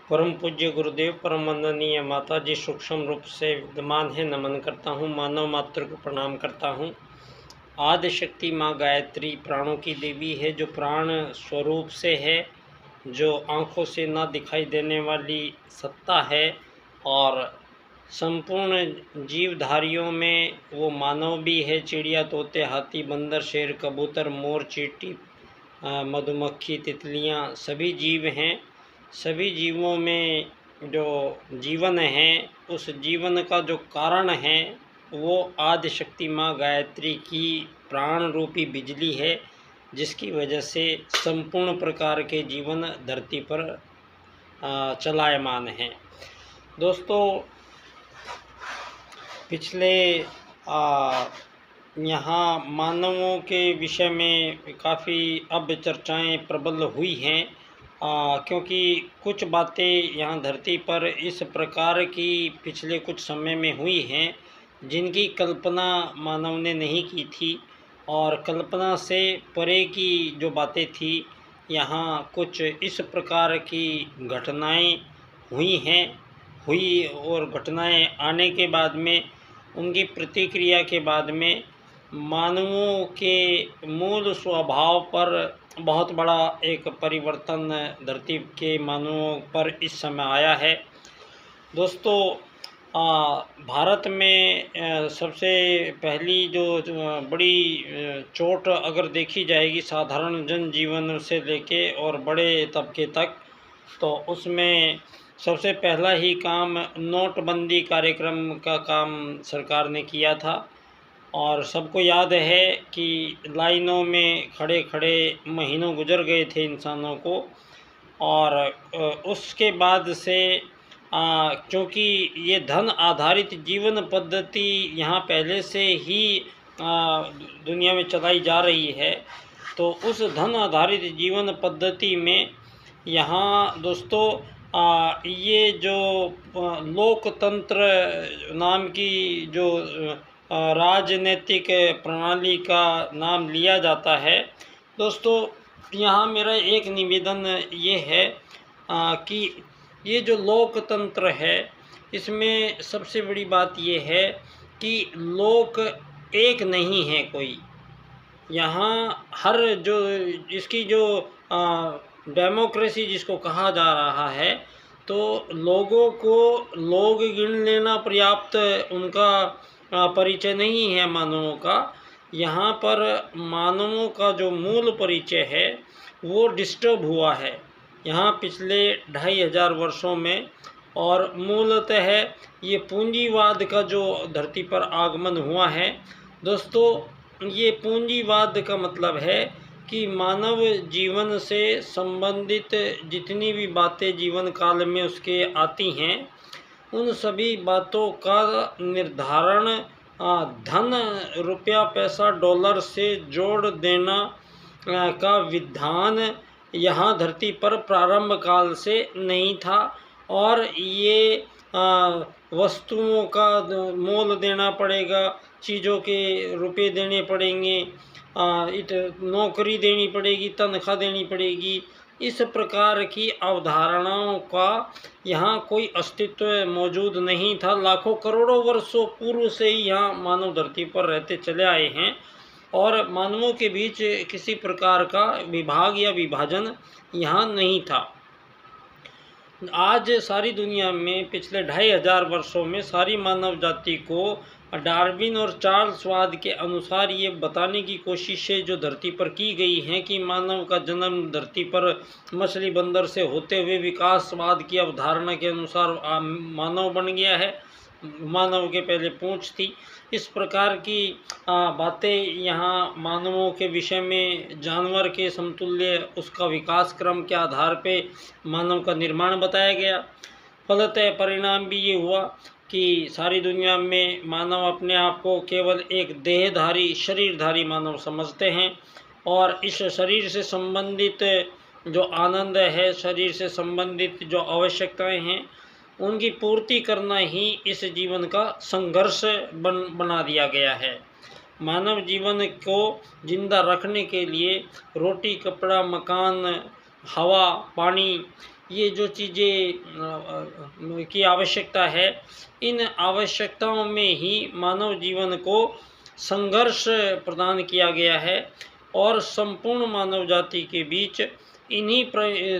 परम पूज्य गुरुदेव, परम वंदनीय माता जी सूक्ष्म रूप से विद्यमान है, नमन करता हूँ। मानव मात्र को प्रणाम करता हूँ। आदि शक्ति माँ गायत्री प्राणों की देवी है, जो प्राण स्वरूप से है, जो आँखों से ना दिखाई देने वाली सत्ता है और संपूर्ण जीवधारियों में वो मानव भी है। चिड़िया, तोते, हाथी, बंदर, शेर, कबूतर, मोर, चींटी, मधुमक्खी, तितलियाँ सभी जीव हैं। सभी जीवों में जो जीवन है, उस जीवन का जो कारण है वो आदि शक्ति माँ गायत्री की प्राण रूपी बिजली है, जिसकी वजह से संपूर्ण प्रकार के जीवन धरती पर चलायमान हैं। दोस्तों, पिछले यहाँ मानवों के विषय में काफ़ी अब चर्चाएं प्रबल हुई हैं, क्योंकि कुछ बातें यहाँ धरती पर इस प्रकार की पिछले कुछ समय में हुई हैं जिनकी कल्पना मानव ने नहीं की थी, और कल्पना से परे की जो बातें थी, यहाँ कुछ इस प्रकार की घटनाएं हुई और घटनाएं आने के बाद में, उनकी प्रतिक्रिया के बाद में मानवों के मूल स्वभाव पर बहुत बड़ा एक परिवर्तन धरती के मानवों पर इस समय आया है। दोस्तों, भारत में सबसे पहली जो बड़ी चोट अगर देखी जाएगी साधारण जनजीवन से लेके और बड़े तबके तक, तो उसमें सबसे पहला ही काम नोटबंदी कार्यक्रम का काम सरकार ने किया था। और सबको याद है कि लाइनों में खड़े खड़े महीनों गुजर गए थे इंसानों को। और उसके बाद से क्योंकि ये धन आधारित जीवन पद्धति यहाँ पहले से ही दुनिया में चलाई जा रही है, तो उस धन आधारित जीवन पद्धति में यहाँ दोस्तों ये जो लोकतंत्र नाम की जो राजनीतिक प्रणाली का नाम लिया जाता है, दोस्तों यहाँ मेरा एक निवेदन ये है कि ये जो लोकतंत्र है, इसमें सबसे बड़ी बात ये है कि लोक एक नहीं है कोई। यहाँ हर जो इसकी जो डेमोक्रेसी जिसको कहा जा रहा है, तो लोगों को लोग गिन लेना पर्याप्त उनका परिचय नहीं है मानवों का। यहाँ पर मानवों का जो मूल परिचय है वो डिस्टर्ब हुआ है यहाँ पिछले 2500 वर्षों में। और मूलतः ये पूंजीवाद का जो धरती पर आगमन हुआ है, दोस्तों ये पूंजीवाद का मतलब है कि मानव जीवन से संबंधित जितनी भी बातें जीवन काल में उसके आती हैं, उन सभी बातों का निर्धारण धन, रुपया, पैसा, डॉलर से जोड़ देना का विधान यहाँ धरती पर प्रारंभ काल से नहीं था। और ये वस्तुओं का मोल देना पड़ेगा, चीज़ों के रुपए देने पड़ेंगे, नौकरी देनी पड़ेगी, तनख्वाह देनी पड़ेगी, इस प्रकार की अवधारणाओं का यहाँ कोई अस्तित्व मौजूद नहीं था। लाखों करोड़ों वर्षों पूर्व से ही यहाँ मानव धरती पर रहते चले आए हैं, और मानवों के बीच किसी प्रकार का विभाग या विभाजन यहाँ नहीं था। आज सारी दुनिया में पिछले 2500 वर्षों में सारी मानव जाति को डार्विन और चार्ल्स वाद के अनुसार ये बताने की कोशिशें जो धरती पर की गई हैं कि मानव का जन्म धरती पर मछली बंदर से होते हुए विकासवाद की अवधारणा के अनुसार मानव बन गया है, मानव के पहले पूंछ थी, इस प्रकार की बातें यहाँ मानवों के विषय में जानवर के समतुल्य उसका विकास क्रम के आधार पे मानव का निर्माण बताया गया। फलतः परिणाम भी ये हुआ कि सारी दुनिया में मानव अपने आप को केवल एक देहधारी शरीरधारी मानव समझते हैं, और इस शरीर से संबंधित जो आनंद है, शरीर से संबंधित जो आवश्यकताएं हैं, उनकी पूर्ति करना ही इस जीवन का संघर्ष बना दिया गया है। मानव जीवन को जिंदा रखने के लिए रोटी, कपड़ा, मकान, हवा, पानी, ये जो चीज़ें की आवश्यकता है, इन आवश्यकताओं में ही मानव जीवन को संघर्ष प्रदान किया गया है और संपूर्ण मानव जाति के बीच इन्हीं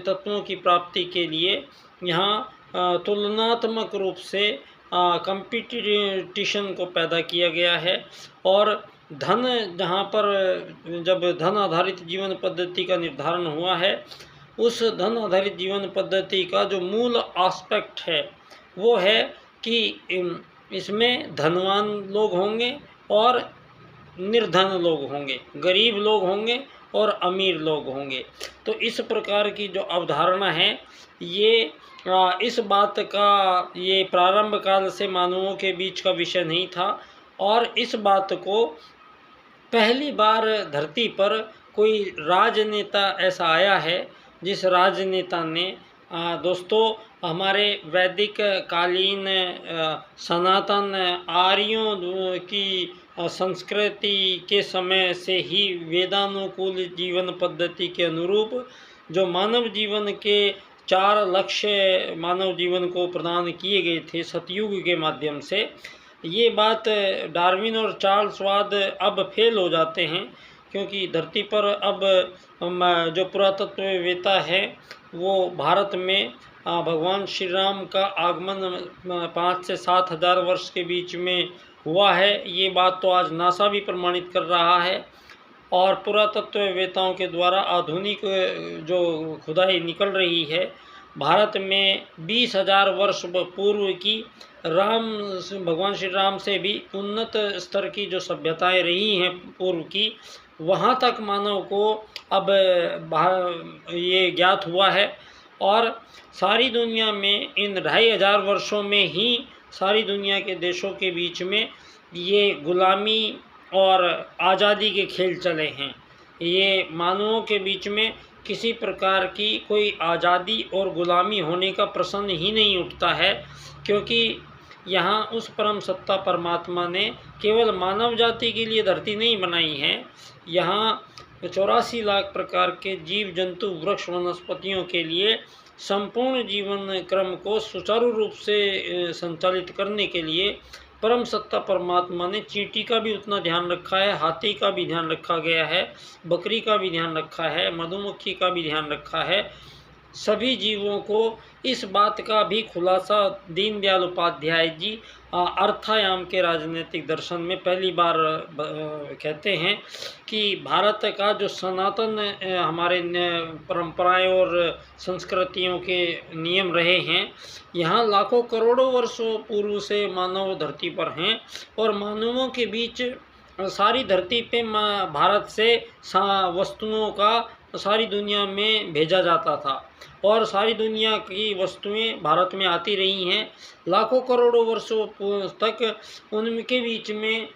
तत्वों की प्राप्ति के लिए यहाँ तुलनात्मक रूप से कंपटीशन को पैदा किया गया है। और धन, जहाँ पर जब धन आधारित जीवन पद्धति का निर्धारण हुआ है, उस धन आधारित जीवन पद्धति का जो मूल एस्पेक्ट है वो है कि इसमें धनवान लोग होंगे और निर्धन लोग होंगे, गरीब लोग होंगे और अमीर लोग होंगे। तो इस प्रकार की जो अवधारणा है, ये इस बात का ये प्रारंभ काल से मानवों के बीच का विषय नहीं था। और इस बात को पहली बार धरती पर कोई राजनेता ऐसा आया है जिस राजनेता ने दोस्तों हमारे वैदिक कालीन सनातन आर्यों की संस्कृति के समय से ही वेदानुकूल जीवन पद्धति के अनुरूप जो मानव जीवन के 4 लक्ष्य मानव जीवन को प्रदान किए गए थे सतयुग के माध्यम से, ये बात डार्विन और चार्ल्सवाद अब फेल हो जाते हैं, क्योंकि धरती पर अब जो पुरातत्ववेत्ता है वो भारत में भगवान श्री राम का आगमन 5 से 7 हज़ार वर्ष के बीच में हुआ है। ये बात तो आज नासा भी प्रमाणित कर रहा है। और पुरातत्ववेत्ताओं के द्वारा आधुनिक जो खुदाई निकल रही है, भारत में 20,000 वर्ष पूर्व की भगवान श्री राम से भी उन्नत स्तर की जो सभ्यताएं रही हैं पूर्व की, वहाँ तक मानव को अब ये ज्ञात हुआ है। और सारी दुनिया में इन 2,500 वर्षों में ही सारी दुनिया के देशों के बीच में ये गुलामी और आज़ादी के खेल चले हैं। ये मानवों के बीच में किसी प्रकार की कोई आज़ादी और गुलामी होने का प्रश्न ही नहीं उठता है, क्योंकि यहाँ उस परम सत्ता परमात्मा ने केवल मानव जाति के लिए धरती नहीं बनाई है, यहाँ 84 लाख प्रकार के जीव जंतु वृक्ष वनस्पतियों के लिए संपूर्ण जीवन क्रम को सुचारू रूप से संचालित करने के लिए परम सत्ता परमात्मा ने चींटी का भी उतना ध्यान रखा है, हाथी का भी ध्यान रखा गया है, बकरी का भी ध्यान रखा है, मधुमक्खी का भी ध्यान रखा है। सभी जीवों को इस बात का भी खुलासा दीनदयाल उपाध्याय जी अर्थायाम के राजनीतिक दर्शन में पहली बार कहते हैं कि भारत का जो सनातन हमारे परंपराएं और संस्कृतियों के नियम रहे हैं, यहाँ लाखों करोड़ों वर्षों पूर्व से मानव धरती पर हैं और मानवों के बीच सारी धरती पे भारत से वस्तुओं का सारी दुनिया में भेजा जाता था और सारी दुनिया की वस्तुएं भारत में आती रही हैं लाखों करोड़ों वर्षों तक। उनके बीच में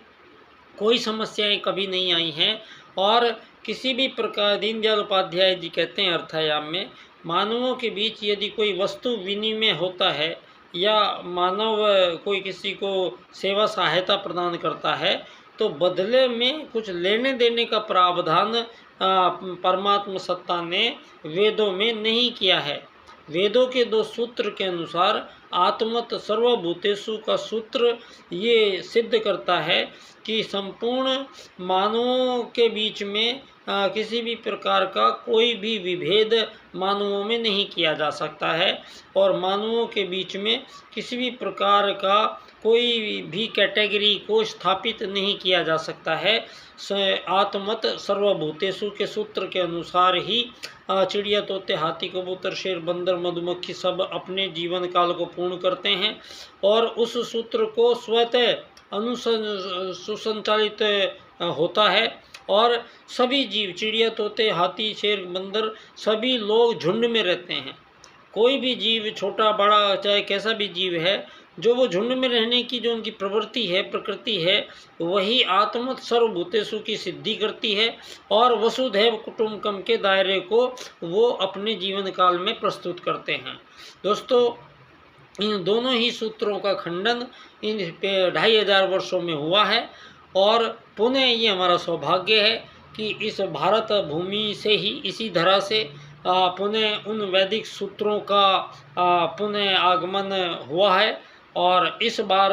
कोई समस्याएं कभी नहीं आई हैं और किसी भी प्रकार दीनदयाल उपाध्याय जी कहते हैं अर्थायाम में, मानवों के बीच यदि कोई वस्तु विनिमय होता है या मानव कोई किसी को सेवा सहायता प्रदान करता है तो बदले में कुछ लेने देने का प्रावधान परमात्मा सत्ता ने वेदों में नहीं किया है। वेदों के 2 सूत्र के अनुसार आत्मत सर्वभूतेषु का सूत्र ये सिद्ध करता है कि संपूर्ण मानवों के बीच में किसी भी प्रकार का कोई भी विभेद मानवों में नहीं किया जा सकता है और मानवों के बीच में किसी भी प्रकार का कोई भी कैटेगरी को स्थापित नहीं किया जा सकता है। आत्मत सर्वभूतेषु के सूत्र के अनुसार ही चिड़िया तोते हाथी कबूतर शेर बंदर मधुमक्खी सब अपने जीवन काल को पूर्ण करते हैं और उस सूत्र को स्वतः सुसंचालित होता है और सभी जीव चिड़िया तोते हाथी शेर बंदर सभी लोग झुंड में रहते हैं। कोई भी जीव छोटा बड़ा चाहे कैसा भी जीव है, जो वो झुंड में रहने की जो उनकी प्रवृत्ति है प्रकृति है वही आत्मत सर्वभूतेषु की सिद्धि करती है और वसुधैव कुटुंबकम के दायरे को वो अपने जीवन काल में प्रस्तुत करते हैं। दोस्तों, इन दोनों ही सूत्रों का खंडन इन 2,500 वर्षों में हुआ है और पुनः ये हमारा सौभाग्य है कि इस भारत भूमि से ही इसी धरा से पुनः उन वैदिक सूत्रों का पुनः आगमन हुआ है। और इस बार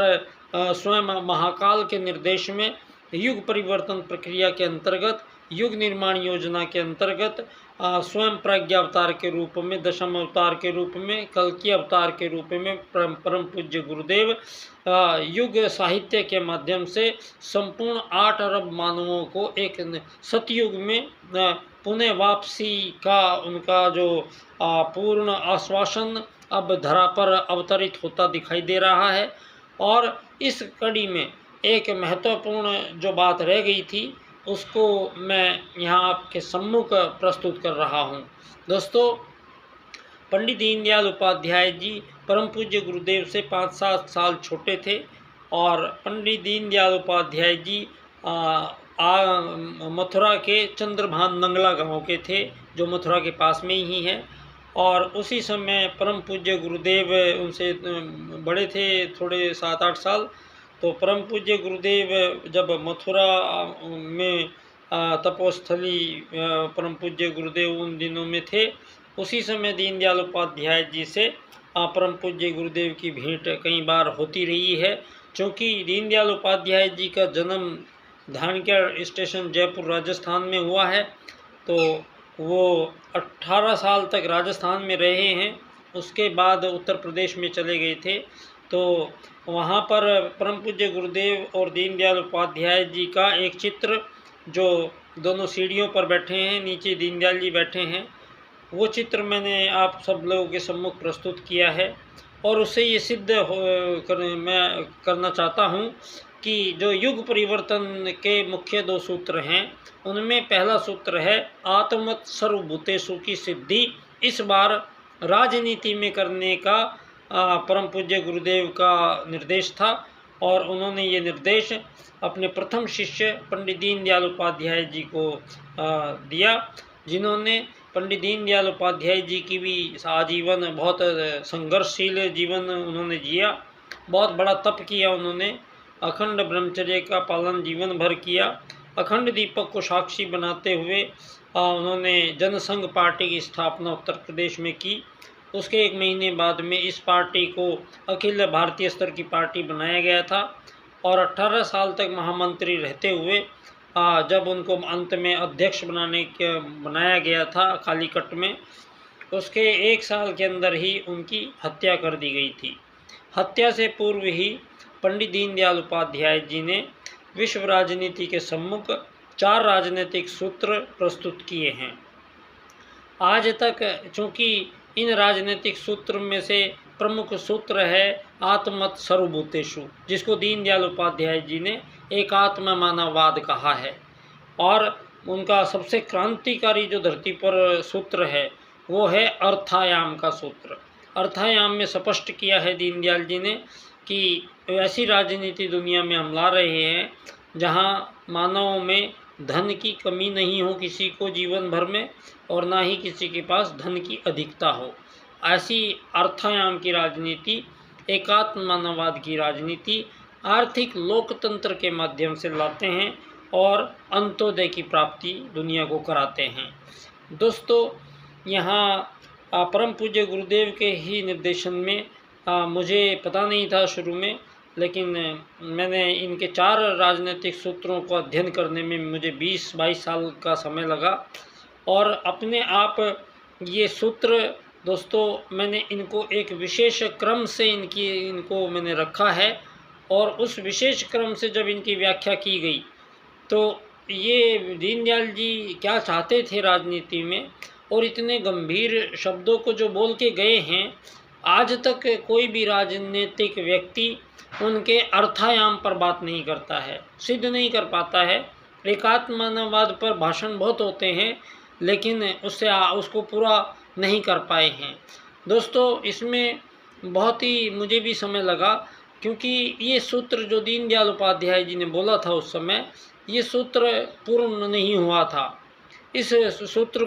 स्वयं महाकाल के निर्देश में युग परिवर्तन प्रक्रिया के अंतर्गत, युग निर्माण योजना के अंतर्गत स्वयं प्रज्ञा अवतार के रूप में, दशम अवतार के रूप में, कल्कि अवतार के रूप में परम पूज्य गुरुदेव युग साहित्य के माध्यम से संपूर्ण 8 अरब मानवों को एक सतयुग में पुनः वापसी का उनका जो पूर्ण आश्वासन अब धरा पर अवतरित होता दिखाई दे रहा है। और इस कड़ी में एक महत्वपूर्ण जो बात रह गई थी उसको मैं यहाँ आपके सम्मुख प्रस्तुत कर रहा हूँ। दोस्तों, पंडित दीनदयाल उपाध्याय जी परम पूज्य गुरुदेव से 5-7 साल छोटे थे और पंडित दीनदयाल उपाध्याय जी मथुरा के चंद्रभान नंगला गांव के थे, जो मथुरा के पास में ही है। और उसी समय परम पूज्य गुरुदेव उनसे बड़े थे थोड़े 7-8 साल। तो परम पूज्य गुरुदेव जब मथुरा में तपोस्थली परम पूज्य गुरुदेव उन दिनों में थे, उसी समय दीनदयाल उपाध्याय जी से परम पूज्य गुरुदेव की भेंट कई बार होती रही है। क्योंकि दीनदयाल उपाध्याय जी का जन्म धानक्या स्टेशन जयपुर राजस्थान में हुआ है, तो वो 18 साल तक राजस्थान में रहे हैं। उसके बाद उत्तर प्रदेश में चले गए थे। तो वहाँ पर परम पूज्य गुरुदेव और दीनदयाल उपाध्याय जी का एक चित्र, जो दोनों सीढ़ियों पर बैठे हैं, नीचे दीनदयाल जी बैठे हैं, वो चित्र मैंने आप सब लोगों के सम्मुख प्रस्तुत किया है। और उससे ये सिद्ध मैं करना चाहता हूँ कि जो युग परिवर्तन के मुख्य 2 सूत्र हैं, उनमें पहला सूत्र है आत्मवत् सर्वभूतेषु की सिद्धि। इस बार राजनीति में करने का परम पूज्य गुरुदेव का निर्देश था और उन्होंने ये निर्देश अपने प्रथम शिष्य पंडित दीनदयाल उपाध्याय जी को दिया, जिन्होंने पंडित दीनदयाल उपाध्याय जी की भी आजीवन बहुत संघर्षशील जीवन उन्होंने जिया, बहुत बड़ा तप किया उन्होंने, अखंड ब्रह्मचर्य का पालन जीवन भर किया। अखंड दीपक को साक्षी बनाते हुए उन्होंने जनसंघ पार्टी की स्थापना उत्तर प्रदेश में की। उसके 1 महीने बाद में इस पार्टी को अखिल भारतीय स्तर की पार्टी बनाया गया था और 18 साल तक महामंत्री रहते हुए जब उनको अंत में अध्यक्ष बनाया गया था कालीकट में, उसके 1 साल के अंदर ही उनकी हत्या कर दी गई थी। हत्या से पूर्व ही पंडित दीनदयाल उपाध्याय जी ने विश्व राजनीति के सम्मुख 4 राजनीतिक सूत्र प्रस्तुत किए हैं। आज तक चूँकि इन राजनीतिक सूत्र में से प्रमुख सूत्र है आत्मवत् सर्वभूतेषु, जिसको दीनदयाल उपाध्याय जी ने एकात्म मानववाद कहा है। और उनका सबसे क्रांतिकारी जो धरती पर सूत्र है वो है अर्थायाम का सूत्र। अर्थायाम में स्पष्ट किया है दीनदयाल जी ने कि ऐसी राजनीति दुनिया में हम ला रहे हैं जहां मानव में धन की कमी नहीं हो किसी को जीवन भर में, और ना ही किसी के पास धन की अधिकता हो। ऐसी अर्थायाम की राजनीति, एकात्म मानववाद की राजनीति आर्थिक लोकतंत्र के माध्यम से लाते हैं और अंत्योदय की प्राप्ति दुनिया को कराते हैं। दोस्तों, यहाँ परम पूज्य गुरुदेव के ही निर्देशन में मुझे पता नहीं था शुरू में, लेकिन मैंने इनके 4 राजनीतिक सूत्रों को अध्ययन करने में मुझे 20-22 साल का समय लगा। और अपने आप ये सूत्र दोस्तों मैंने इनको एक विशेष क्रम से इनको मैंने रखा है, और उस विशेष क्रम से जब इनकी व्याख्या की गई तो ये दीनदयाल जी क्या चाहते थे राजनीति में, और इतने गंभीर शब्दों को जो बोल के गए हैं, आज तक कोई भी राजनीतिक व्यक्ति उनके अर्थायाम पर बात नहीं करता है, सिद्ध नहीं कर पाता है। एकात्म मानववाद पर भाषण बहुत होते हैं, लेकिन उसको पूरा नहीं कर पाए हैं। दोस्तों, इसमें बहुत ही मुझे भी समय लगा, क्योंकि ये सूत्र जो दीनदयाल उपाध्याय जी ने बोला था उस समय, ये सूत्र पूर्ण नहीं हुआ था। इस सूत्र